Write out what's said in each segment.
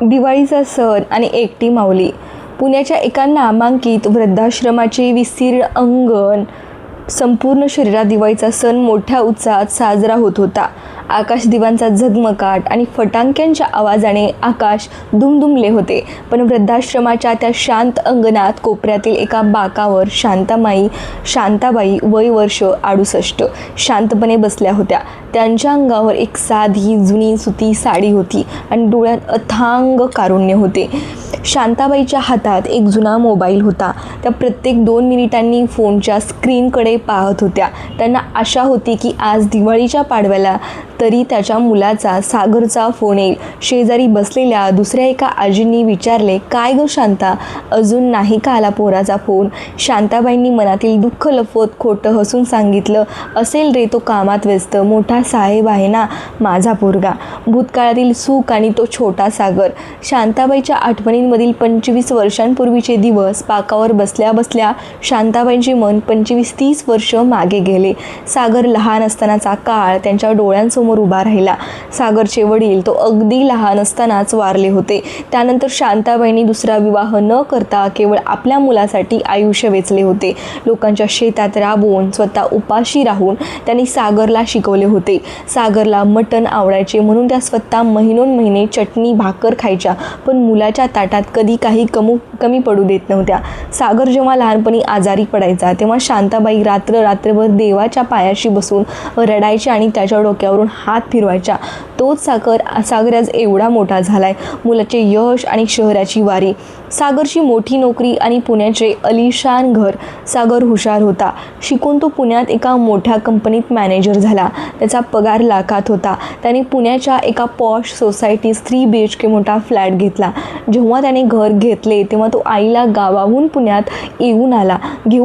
दिवाळीचा सण आणि एकटी माऊली. पुण्याच्या एका नामांकित वृद्धाश्रमाचे विस्तीर्ण अंगण, संपूर्ण शरीरात दिवाळीचा सण मोठ्या उत्साहात साजरा होत होता. आकाशदिवांचा झगमगाट आणि फटाक्यांच्या आवाजाने आकाश दुमदुमले होते. पण वृद्धाश्रमाच्या त्या शांत अंगणात कोपऱ्यातील एका बाकावर शांताबाई वय वर्ष 68 शांतपणे बसल्या होत्या. त्यांच्या अंगावर एक साधी जुनी सुती साडी होती आणि डोळ्यात अथांग कारुण्य होते. शांताबाईच्या हातात एक जुना मोबाईल होता. त्या प्रत्येक 2 मिनिटांनी फोनच्या स्क्रीनकडे पाहत होत्या. त्यांना आशा होती की आज दिवाळीच्या पाडव्याला तरी त्याच्या मुलाचा, सागरचा फोन येईल. शेजारी बसलेल्या दुसऱ्या एका आजींनी विचारले, "काय गं शांता, अजून नाही का आला पोराचा फोन?" शांताबाईंनी मनातील दुःख लपवत खोटं हसून सांगितलं, "असेल रे, तो कामात व्यस्त. मोठा साहेब आहे ना माझा पोरगा." भूतकाळातील सुख आणि तो छोटा सागर. शांताबाईच्या आठवणींमधील 25 वर्षांपूर्वीचे दिवस. पाकावर बसल्या बसल्या शांताबाईंचे मन 25-30 वर्ष मागे गेले. सागर लहान असतानाचा काळ त्यांच्या डोळ्यांसमोर उभा राहिला. सागरचे वडील तो अगदी लहान असतानाच वारले होते. त्यानंतर शांताबाईंनी दुसरा विवाह न करता केवळ आपल्या मुलासाठी आयुष्य वेचले होते. लोकांच्या शेतात राबून, स्वतः उपाशी राहून त्यांनी सागरला शिकवले होते. सागरला मटण आवडायचे म्हणून त्या स्वतः महिनोन्महिने चटणी भाकर खायच्या, पण मुलाच्या ताटात कधी काही कमी पडू देत नव्हत्या. सागर जेव्हा लहानपणी आजारी पडायचा तेव्हा शांताबाई रात्रभर देवाच्या पायाशी बसून रडायच्या आणि त्याच्या डोक्यावरून हात फिरवायच्या. तोच सागर आज एवढा मोठा झालाय. मुलाचे यश आणि शहराची वारी, सागरची मोठी नोकरी आणि पुण्याचे अलिशान घर. सागर हुशार होता. शिकून तो पुण्यात एका मोठ्या कंपनीत मॅनेजर झाला. त्याचा पगार लाखात होता. त्याने पुण्याच्या एका पॉश सोसायटीत 3 BHK मोठा फ्लॅट घेतला. जेव्हा त्याने घर घेतले तेव्हा तो आईला गावाहून पुण्यात घेऊन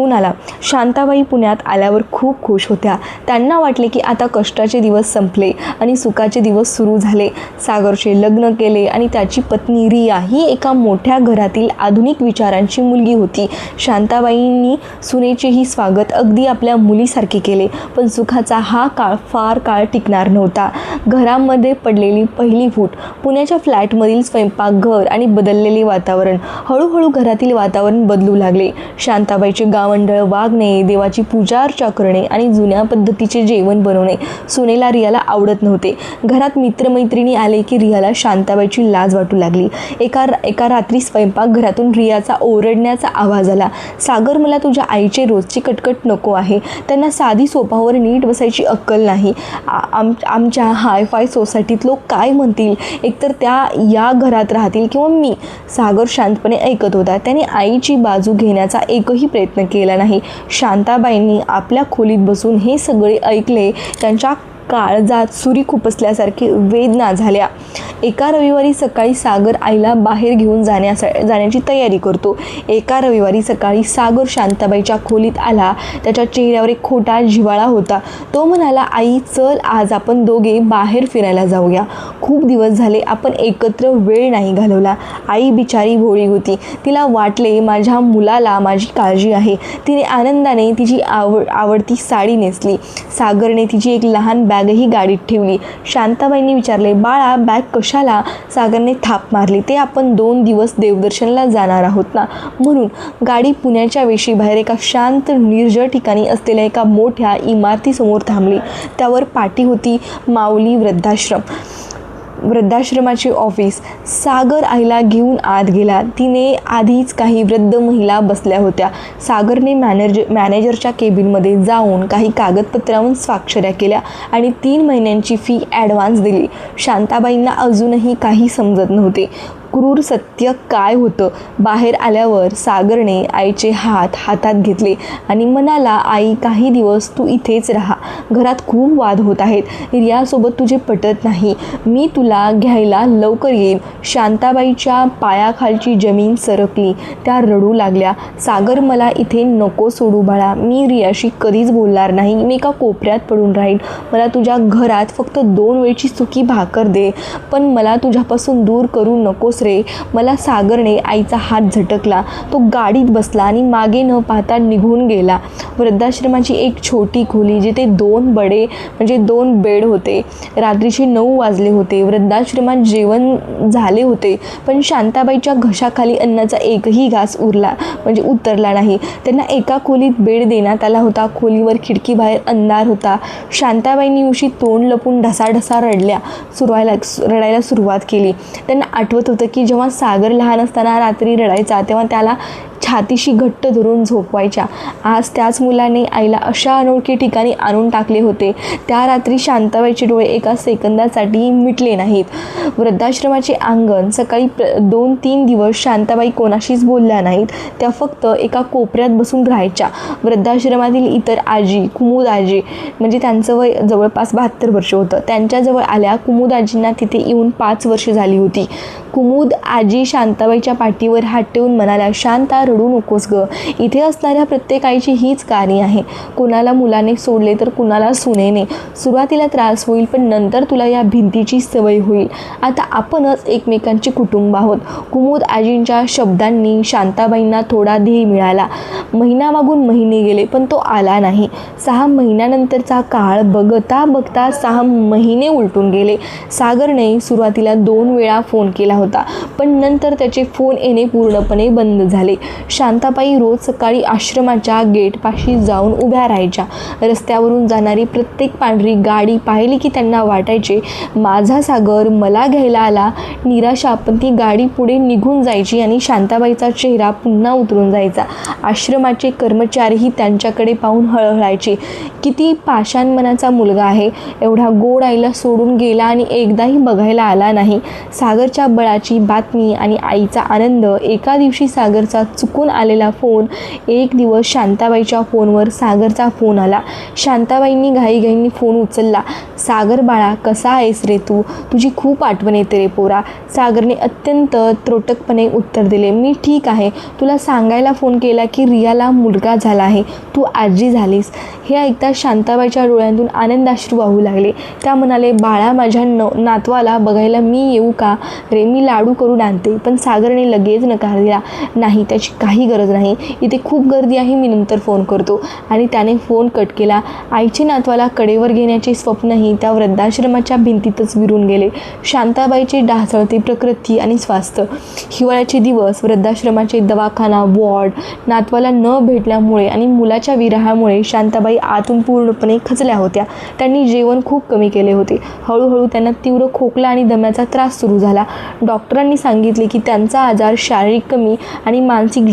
आला. शांताबाई पुण्यात आल्यावर खूप खुश होत्या. त्यांना वाटले की आता कष्टाचे दिवस संपले आणि सुखाचे दिवस सुरू झाले. सागरचे लग्न केले आणि त्याची पत्नी रिया ही एका मोठ्या घरातील आधुनिक विचारांची मुलगी होती. शांताबाईंनी सुनेचेही स्वागत अगदी आपल्या मुलीसारखे केले. पण सुखाचा हा काळ फार काळ टिकणार नव्हता. घरामध्ये पडलेली पहिली फूट, पुण्याच्या फ्लॅटमधील स्वयंपाकघर आणि बदललेले वातावरण. हळूहळू घरातील वातावरण बदलू लागले. शांताबाईचे गावंढळ वागणे, देवाची पूजा अर्चा करणे आणि जुन्या पद्धतीचे जेवण बनवणे सुनेला रियाला आवडत नव्हते. घरात मित्रमैत्रिणी आले की रियाला शांताबाईची लाज वाटू लागली. एका रात्री स्वयंपाकघरातून रियाचा ओरडण्याचा आवाज आला, "सागर, मला तुझ्या आईचे रोजची कटकट नको आहे. त्यांना साधी सोफावर नीट बसायची अक्कल नाही. आमच्या हायफाय सोसायटीत लोक काय म्हणतील? एकतर त्या या घरात राहतील किंवा मी." सागर शांतपणे ऐकत होता. त्याने आईची बाजू घेण्याचा एकही प्रयत्न केला नाही. शांताबाईंनी आपल्या खोलीत बसून हे सगळे ऐकले. त्यांच्या काळजात सुरी खुपसल्यासारखी वेदना झाल्या. एका रविवारी सकाळी सागर आईला बाहेर घेऊन जाण्याची तयारी करतो. एका रविवारी सकाळी सागर शांताबाईच्या खोलीत आला. त्याच्या चेहऱ्यावर एक खोटा जिव्हाळा होता. तो म्हणाला, "आई, चल आज आपण दोघे बाहेर फिरायला जाऊया. खूप दिवस झाले आपण एकत्र वेळ नाही घालवला." आई बिचारी भोळी होती. तिला वाटले माझ्या मुलाला माझी काळजी आहे. तिने आनंदाने तिची आवडती साडी नेसली. सागरने तिची एक लहान बॅगही गाडीत ठेवली. शांताबाईंनी विचारले, "बाळा, बॅग कशाला?" सागरने थाप मारली, "ते आपण 2 दिवस देवदर्शनला जाणार आहोत ना, म्हणून." गाडी पुण्याच्या वेशीबाहेर एका शांत निर्जळ ठिकाणी असलेल्या एका मोठ्या इमारतीसमोर थांबली. त्यावर पाटी होती, माऊली वृद्धाश्रमाचे ऑफिस. सागर आईला घेऊन आत गेला. तिने आधीच काही वृद्ध महिला बसल्या होत्या. सागरने मॅनेजरच्या केबिनमध्ये जाऊन काही कागदपत्रांवर स्वाक्षऱ्या केल्या आणि 3 महिन्यांची फी ॲडव्हान्स दिली. शांताबाईंना अजूनही काही समजत नव्हते. क्रूर सत्य काय होतं? बाहेर आल्यावर सागरने आईचे हात हातात घेतले आणि म्हणाला, "आई, काही दिवस तू इथेच राहा. घरात खूप वाद होत आहेत. रियासोबत तुझे पटत नाही. मी तुला घ्यायला लवकर येईल." शांताबाईच्या पायाखालची जमीन सरकली. त्या रडू लागल्या, "सागर, मला इथे नको सोडू बाळा. मी रियाशी कधीच बोलणार नाही. मी एका कोपऱ्यात पडून राहील. मला तुझ्या घरात फक्त 2 वेळची सुकी भाकर दे, पण मला तुझ्यापासून दूर करू नकोस नकोस रे. मला सागरने आईचा हात झटकला. तो गाडीत बसला आणि मागे न पाहता निघून गेला. वृद्धाश्रमाची एक छोटी खोली, जिथे 2 बेड होते. रात्रीचे 9 वाजले होते. वृद्धाश्रमात जेवण झाले होते, पण शांताबाईच्या घशाखाली अन्नाचा एकही घास उतरला नाही. त्यांना एका खोलीत बेड देण्यात आला होता. खोलीवर खिडकीबाहेर अंधार होता. शांताबाईंनी उशी तोंड लपून ढसाढसा रडायला सुरुवात केली. त्यांना आठवत होतं की जेव्हा सागर लहान असताना रात्री रडायचा, तेव्हा त्याला छातीशी घट्ट धरून झोपवायच्या. आज त्याच मुलाने आईला अशा अनोळखी ठिकाणी आणून टाकले होते. त्या रात्री शांताबाईचे डोळे एका सेकंदासाठी मिटले नाहीत. वृद्धाश्रमाचे अंगण. सकाळी 2-3 दिवस शांताबाई कोणाशीच बोलल्या नाहीत. त्या फक्त एका कोपऱ्यात बसून राहायच्या. वृद्धाश्रमातील इतर आजी, कुमुद आजी, म्हणजे त्यांचं वय जवळपास 72 वर्ष होतं, त्यांच्याजवळ आल्या. कुमुद आजींना तिथे येऊन 5 वर्ष झाली होती. कुमुद आजी शांताबाईच्या पाठीवर हात ठेवून म्हणाल्या, शांता, रडू नकोस ग. इथे असणाऱ्या प्रत्येक आईची हीच कहाणी आहे. कुणाला मुलाने सोडले तर कुणाला सुनेने. सुरुवातीला त्रास होईल, पण नंतर तुला या भिंतीची सवय होईल. आता आपणच एकमेकांची कुटुंब आहोत. कुमुद आजींच्या शब्दांनी शांताबाईंना थोडा धीर मिळाला. महिनामागून महिने गेले, पण तो आला नाही. 6 महिन्यानंतरचा काळ बघता बघता 6 महिने उलटून गेले. सागरने सुरुवातीला 2 वेळा फोन केला होता, पण नंतर त्याचे फोन येणे पूर्णपणे बंद झाले. शांताबाई रोज सकाळी आश्रमाच्या गेटपाशी जाऊन उभ्या राहायच्या. रस्त्यावरून जाणारी प्रत्येक पांढरी गाडी पाहिली की त्यांना वाटायचे, माझा सागर मला घ्यायला आला. निराशा, पण ती गाडी पुढे निघून जायची आणि शांताबाईचा चेहरा पुन्हा उतरून जायचा. आश्रमाचे कर्मचारीही त्यांच्याकडे पाहून हळहळायचे. किती पाषाण मनाचा मुलगा आहे, एवढा गोड आईला सोडून गेला आणि एकदाही बघायला आला नाही. सागरच्या बळाची बातमी आणि आईचा आनंद. एका दिवशी सागरचा चुकून आलेला फोन. एक दिवस शांताबाईच्या फोनवर सागरचा फोन आला. शांताबाईंनी घाईघाईंनी फोन उचलला. सागर बाळा, कसा आहेस रे तू? तुझी खूप आठवण येते रे पोरा. सागरने अत्यंत त्रोटकपणे उत्तर दिले, मी ठीक आहे. तुला सांगायला फोन केला की रियाला मुलगा झाला आहे, तू आजी झालीस. हे ऐकता शांताबाईच्या डोळ्यांतून आनंदाश्रू वाहू लागले. त्या म्हणाले, बाळा, माझ्या नातवाला बघायला मी येऊ का रे? मी लाडू करून आणते. पण सागरने लगेच नकार दिला. नाही, त्याची काही गरज नाही. इथे खूप गर्दी आहे, मी नंतर फोन करतो. आणि त्याने फोन कट केला. आईचे नातवाला कडेवर घेण्याचे स्वप्नही त्या वृद्धाश्रमाच्या भिंतीतच विरून गेले. शांताबाईची ढासळती प्रकृती आणि स्वास्थ्य. हिवाळ्याचे दिवस. वृद्धाश्रमाचे दवाखाना, वॉर्ड. नातवाला न भेटल्यामुळे आणि मुलाच्या विरहामुळे शांताबाई आतून पूर्णपणे खचल्या होत्या. त्यांनी जेवण खूप कमी केले होते. हळूहळू त्यांना तीव्र खोकला आणि दम्याचा त्रास सुरू झाला. डॉक्टरांनी सांगितले की त्यांचा आजार शारीरिक कमी आणि मानसिक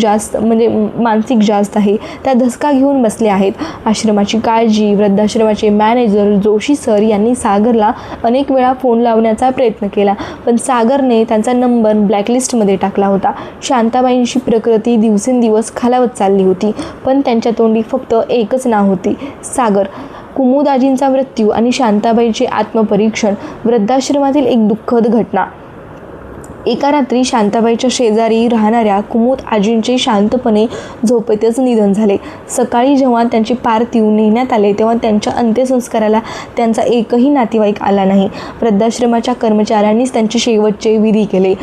जास्त आहे. त्या धसका घेऊन बसले आहेत. आश्रमाची काळजी. वृद्धाश्रमाचे मॅनेजर जोशी सर यांनी सागरला अनेक वेळा फोन लावण्याचा प्रयत्न केला, पण सागरने त्यांचा नंबर ब्लॅकलिस्टमध्ये टाकला होता. शांताबाईंची प्रकृती दिवसेंदिवस खालावत चालली होती, पण त्यांच्या तोंडी फक्त एकच नाव होती, सागर. कुमुद आजींचा मृत्यू आणि शांताबाईंचे आत्मपरीक्षण. वृद्धाश्रमातील एक दुःखद घटना. एका रात्री शांताबाईच्या शेजारी राहणाऱ्या कुमुद आजींचे शांतपणे झोपेतच निधन झाले. सकाळी जेव्हा त्यांचे पार्थिव नेण्यात आले, तेव्हा त्यांच्या अंत्यसंस्काराला त्यांचा एकही नातेवाईक आला नाही. वृद्धाश्रमाच्या कर्मचाऱ्यांनीच त्यांचे शेवटचे विधी केले.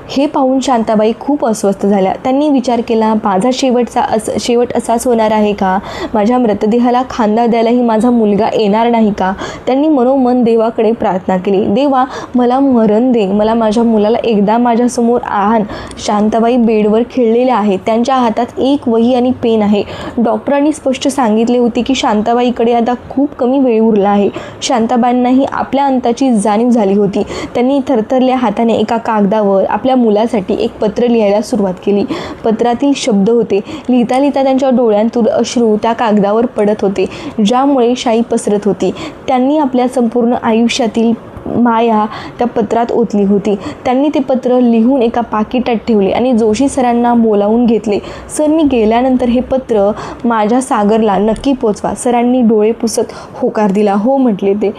हे पाहून शांताबाई खूप अस्वस्थ झाल्या. त्यांनी विचार केला, माझा शेवट असाच होणार आहे का? माझ्या मृतदेहाला खांदा द्यायलाही माझा मुलगा येणार नाही का? त्यांनी मनोमन देवाकडे प्रार्थना केली, देवा, मला मरण दे, मला माझ्या मुलाला एकदा माझ्यासमोर आण. शांताबाई बेडवर खिळलेल्या आहेत. त्यांच्या हातात एक वही आणि पेन आहे. डॉक्टरांनी स्पष्ट सांगितले होते की शांताबाईकडे आता खूप कमी वेळ उरला आहे. शांताबाईंनाही आपल्या अंताची जाणीव झाली होती. त्यांनी थरथरल्या हाताने एका कागदावर आपल्या मुलासाठी एक पत्र लिहायला सुरुवात केली. पत्रातील शब्द होते. लिहिता लिहिता त्यांच्या डोळ्यांतून अश्रू त्या कागदावर पडत होते, ज्यामुळे शाई पसरत होती. त्यांनी आपल्या संपूर्ण आयुष्यातील माया त्या पत्रात ओतली होती. त्यांनी ते पत्र लिहून एका पाकिटात ठेवले आणि जोशी सरांना बोलावून घेतले. सर, मी गेल्यानंतर हे पत्र माझ्या सागरला नक्की पोचवा. सरांनी डोळे पुसत होकार दिला. हो म्हटले ते.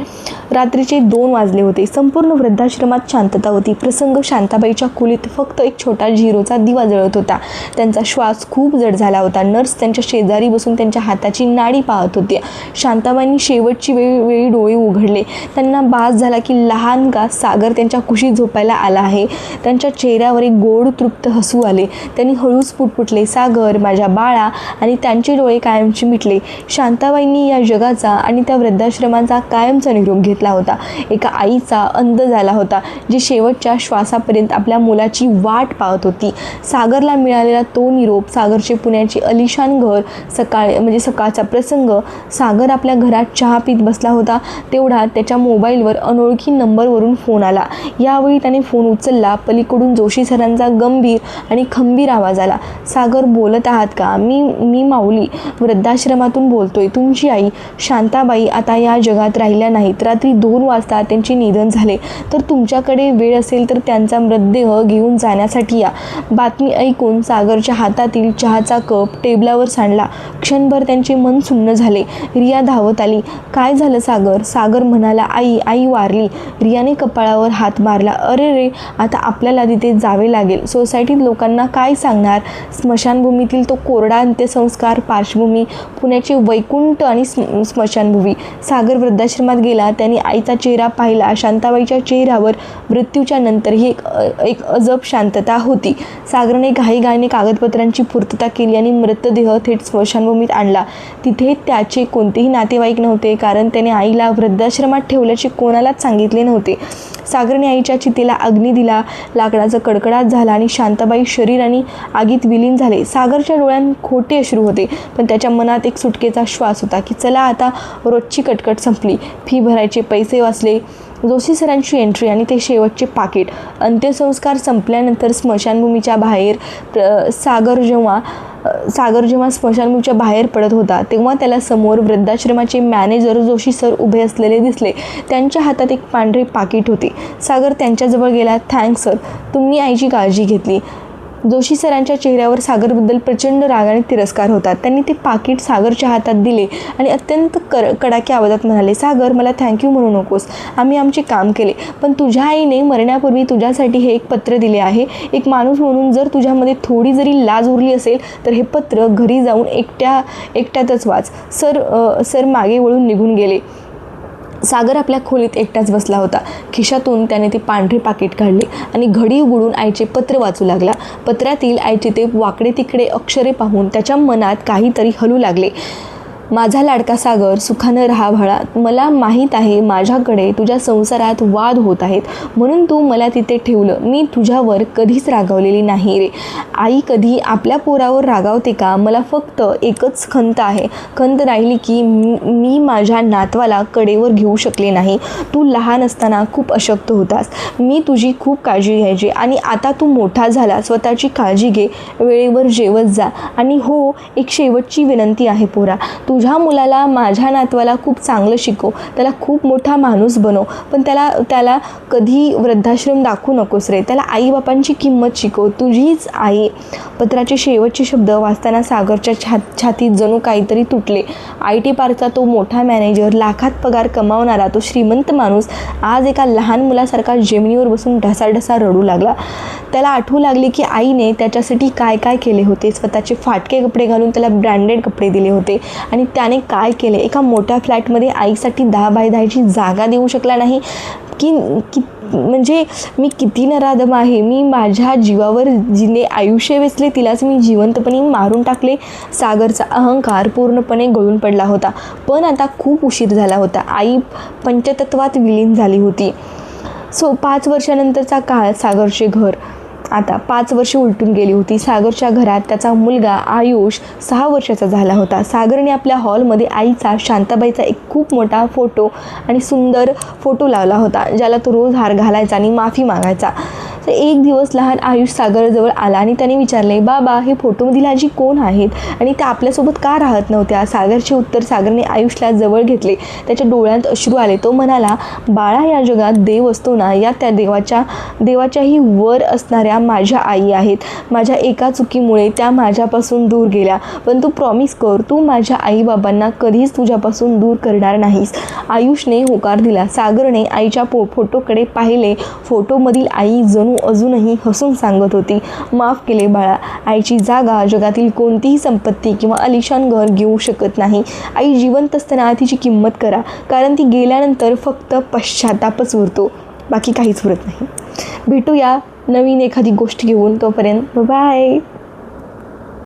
रात्रीचे 2 वाजले होते. संपूर्ण वृद्धाश्रमात शांतता होती. प्रसंग. शांताबाईच्या खोलीत फक्त एक छोटा झिरोचा दिवा जळत होता. त्यांचा श्वास खूप जड झाला होता. नर्स त्यांच्या शेजारी बसून त्यांच्या हाताची नाडी पाहत होती. शांताबाईंनी शेवटची वेळी डोळे उघडले. त्यांना भास झाला की लहान का सागर त्यांच्या कुशीत झोपायला आला आहे. त्यांच्या चेहऱ्यावर एक गोड तृप्त हसू आले. त्यांनी हळूच पुटपुटले, सागर माझ्या बाळा, आणि त्यांचे डोळे कायमचे मिटले. शांताबाईंनी या जगाचा आणि त्या वृद्धाश्रमाचा कायमचा निरोप घेतला होता. एका आईचा अंत झाला होता, जी शेवटच्या श्वासापर्यंत आपल्या मुलाची वाट पाहत होती. सागरला मिळालेला तो निरोप, सागरचे पुण्याचे अलिशान घर, सकाळचा प्रसंग. सागर आपल्या घरात चहा पीत बसला होता, तेवढ्यात त्याच्या मोबाईलवर अनोळखी नंबरवरून फोन आला. यावेळी त्याने फोन उचलला. पलीकडून जोशी सरांचा गंभीर आणि खंबीर आवाज आला. सागर, बोलत आहात का? मी माऊली वृद्धाश्रमातून बोलतोय. तुमची आई शांताबाई आता या जगात राहिल्या नाहीत. रात्री 2 वाजता त्यांचे निधन झाले. तर तुमच्याकडे वेळ असेल तर त्यांचा मृतदेह घेऊन जाण्यासाठी या. बातमी ऐकून सागरच्या हातातील चहाचा कप टेबलावर सांडला. क्षणभर त्यांचे मन सुन्न झाले. रिया धावत आली. काय झालं सागर? सागर म्हणाला, आई वारली. रियाने कपाळावर हात मारला. अरे रे, आता आपल्याला तिथे जावे लागेल. सोसायटीत लोकांना काय सांगणार? स्मशानभूमीतील तो कोरडा अंत्यसंस्कार, पार्श्वभूमी, पुण्याचे वैकुंठ आणि स्मशानभूमी. सागर वृद्धाश्रमात गेला. त्यांनी आईचा चेहरा पाहिला. शांताबाईच्या चेहऱ्यावर मृत्यूच्या नंतरही एक अजब शांतता होती. सागरने घाईघाईने कागदपत्रांची पूर्तता केली आणि मृतदेह थेट स्मशानभूमीत आणला. तिथे त्याचे कोणतेही नातेवाईक नव्हते, कारण त्याने आईला वृद्धाश्रमात ठेवल्याचे कोणालाच सांगितले नव्हते. सागरने आईच्या चितेला अग्नी दिला. लाकडाचा कडकडाट झाला आणि शांताबाई शरीराने आगीत विलीन झाले. सागरच्या डोळ्यात खोटे अश्रू होते, पण त्याच्या मनात एक सुटकेचा श्वास होता की चला, आता रोजची कटकट संपली. फी भरायचे पैसे वाचले. जोशी सरांची एंट्री आणि ते शेवटचे पाकिट. अंत्यसंस्कार संपल्यानंतर स्मशानभूमीच्या बाहेर सागर जेव्हा स्मशानभूमीच्या बाहेर पडत होता, तेव्हा त्याला समोर वृद्धाश्रमाचे मॅनेजर जोशी सर उभे असलेले दिसले. त्यांच्या हातात एक पांढरे पाकिट होते. सागर त्यांच्याजवळ गेला. थँक्स सर, तुम्ही आईची काळजी घेतली. जोशी सरांच्या चेहऱ्यावर सागरबद्दल प्रचंड राग आणि तिरस्कार होता. त्यांनी ते पाकिट सागरच्या हातात दिले आणि अत्यंत कडाकी आवाजात म्हणाले, सागर, मला थँक्यू म्हणू नकोस. आम्ही आमचे काम केले, पण तुझ्या आईने मरण्यापूर्वी तुझ्यासाठी हे एक पत्र दिले आहे. एक माणूस म्हणून जर तुझ्यामध्ये थोडी जरी लाज उरली असेल तर हे पत्र घरी जाऊन एकट्यातच वाच. सर मागे वळून निघून गेले. सागर आपल्या खोलीत एकटाच बसला होता. खिशातून त्याने ते पांढरे पाकिट काढले आणि घडी उघडून आईचे पत्र वाचू लागला. पत्रातील आईचे ते वाकडे तिकडे अक्षरे पाहून त्याच्या मनात काहीतरी हलू लागले. माझा लाडका सागर, सुखानं राहा बाळा. मला माहीत आहे माझ्याकडे तुझ्या संसारात वाद होत आहेत, म्हणून तू मला तिथे ठेवलं. मी तुझ्यावर कधीच रागावलेली नाही रे. आई कधी आपल्या पोरावर रागावते का? मला फक्त एकच खंत आहे. खंत राहिली की मी माझ्या नातवाला कडेवर घेऊ शकले नाही. तू लहान असताना खूप अशक्त होतास. मी तुझी खूप काळजी घ्यायची आणि आता तू मोठा झाला. स्वतःची काळजी घे, वेळेवर जेवत जा. आणि हो, एक शेवटची विनंती आहे पोरा, तुझ्या मुलाला, माझ्या नातवाला खूप चांगलं शिकव. त्याला खूप मोठा माणूस बनव, पण त्याला कधी वृद्धाश्रम दाखवू नकोस रे. त्याला आईबापांची किंमत शिकव. तुझीच आई. पत्राचे शेवटचे शब्द वाचताना सागरच्या छातीत जणू काहीतरी तुटले. IT पार्कचा तो मोठा मॅनेजर, लाखात पगार कमावणारा तो श्रीमंत माणूस आज एका लहान मुलासारखा जमिनीवर बसून ढसाढसा रडू लागला. त्याला आठवू लागले की आईने त्याच्यासाठी काय काय केले होते. स्वतःचे फाटके कपडे घालून त्याला ब्रँडेड कपडे दिले होते आणि त्याने काय केले. एका मोठ्या फ्लॅटमध्ये आईसाठी 10 बाय 10ची जागा देऊ शकला नाही. म्हणजे मी किती नराधम आहे. मी माझ्या जीवावर जिने आयुष्य वेचले, तिलाच मी जिवंतपणे मारून टाकले. सागरचा अहंकार पूर्णपणे गळून पडला होता. पण आता खूप उशीर झाला होता. आई पंचतत्वात विलीन झाली होती. 5 वर्षानंतरचा काळ. सागरचे घर. आता 5 वर्षे उलटून गेली होती. सागरच्या घरात त्याचा मुलगा आयुष 6 वर्षाचा झाला होता. सागरने आपल्या हॉलमध्ये आईचा, शांताबाईचा एक खूप मोठा फोटो आणि सुंदर फोटो लावला होता, ज्याला तो रोज हार घालायचा आणि माफी मागायचा. तर एक दिवस लहान आयुष सागरजवळ आला आणि त्याने विचारले, बाबा, हे फोटोमधील आजी कोण आहेत आणि त्या आपल्यासोबत का राहत नव्हत्या? सागरचे उत्तर सागरने आयुषला जवळ घेतले. त्याच्या डोळ्यात अश्रू आले. तो म्हणाला, बाळा, या जगात देव असतो ना, या त्या देवाच्याही वर असणाऱ्या माझ्या आई आहेत. माझ्या एका चुकीमुळे त्या माझ्यापासून दूर गेल्या, पण तू प्रॉमिस कर, तू माझ्या आईबाबांना कधीच तुझ्यापासून दूर करणार नाहीस. आयुषने होकार दिला. सागरने आईच्या फोटोकडे पाहिले. फोटोमधील आई जणू अजूनही हसून सांगत होती, माफ केले बाळा, आईची जागा जगातील कोणतीही संपत्ती किंवा आलिशान घर घेऊ शकत नाही. आई जिवंत असताना तिची किंमत करा, कारण ती गेल्यानंतर फक्त पश्चातापच उरतो, बाकी काहीच उरत नाही. भेटूया नवीन एखादी गोष्ट घेऊन, तोपर्यंत बाय.